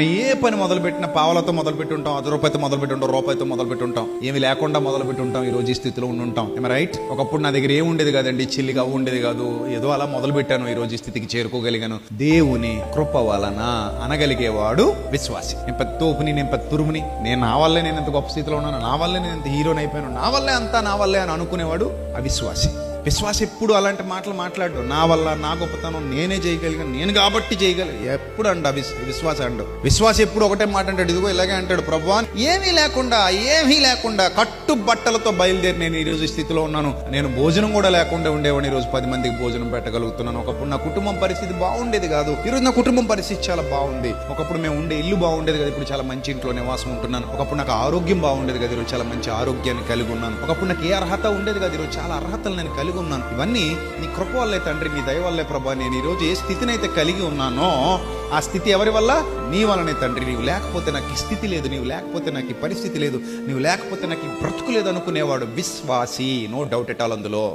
ఏ పని మొదలుపెట్టిన పావలతో మొదలుపెట్టి ఉంటాం, రూపాయితో మొదలుపెట్టి ఉంటాం, రూపాయితో మొదలుపెట్టి ఉంటాం, ఏమి లేకుండా మొదలుపెట్టి ఉంటాం. ఈ రోజు ఈ స్థితిలో ఉంటాం. రైట్? ఒకప్పుడు నా దగ్గర ఏం ఉండేది కాదండి, చిల్లిగా అవ్వు ఉండేది కాదు, ఏదో అలా మొదలు పెట్టాను, ఈ రోజు ఈ స్థితికి చేరుకోగలిగాను. దేవుని కృప వలన అనగలిగేవాడు విశ్వాసి. నేను పెద్ద తోపుని, నేను పెద్ద తురుముని, నా వల్లే నేను ఎంత గొప్ప స్థితిలో ఉన్నాను, నా వల్లే నేను ఎంత హీరోని అయిపోయాను, నా వల్లే అంతా నా వల్లే అని అనుకునేవాడు అవిశ్వాసి. విశ్వాస ఎప్పుడు అలాంటి మాటలు మాట్లాడు, నా వల్ల, నా గొప్పతనం, నేనే చేయగలిగాను, నేను కాబట్టి చేయగలిగాను, ఎప్పుడు అండు విశ్వాస అండు. విశ్వాస ఎప్పుడు ఒకటే మాట అంటాడు, ఇదిగో ఇలాగే అంటాడు, ప్రభువా ఏమీ లేకుండా కట్టు బట్టలతో బయలుదేరి నేను ఈ రోజు స్థితిలో ఉన్నాను. నేను భోజనం కూడా లేకుండా ఉండేవాడిని, ఈ రోజు 10 మందికి భోజనం పెట్టగలుగుతున్నాను. ఒకప్పుడు నా కుటుంబం పరిస్థితి బాగుండేది కాదు, ఈ రోజు నా కుటుంబం పరిస్థితి చాలా బాగుంది. ఒకప్పుడు మేము ఉండే ఇల్లు బాగుండేది కదా, ఇప్పుడు చాలా మంచి ఇంట్లో నివాసం ఉంటున్నాను. ఒకప్పుడు నాకు ఆరోగ్యం బాగుండేది కదా, ఈరోజు చాలా మంచి ఆరోగ్యాన్ని కలిగి ఉన్నాను. ఒకప్పుడు నాకు ఏ అర్హత ఉండేది కదా, ఈరోజు చాలా అర్హతలు నేను కలిగి ఉన్నాను. ఇవన్నీ నీ కృప వల్లే తండ్రి, నీ దయ వల్లే ప్రభా. నేను ఈ రోజు ఏ స్థితినైతే కలిగి ఉన్నానో ఆ స్థితి ఎవరి వల్ల? నీ వల్లనే తండ్రి. నీవు లేకపోతే నాకు ఈ స్థితి లేదు, నీవు లేకపోతే నాకు ఈ పరిస్థితి లేదు, నీవు లేకపోతే నాకు ఈ బ్రతుకు లేదు అనుకునేవాడు విశ్వాసి. నో డౌట్ ఎట్ ఆల్ అందులో.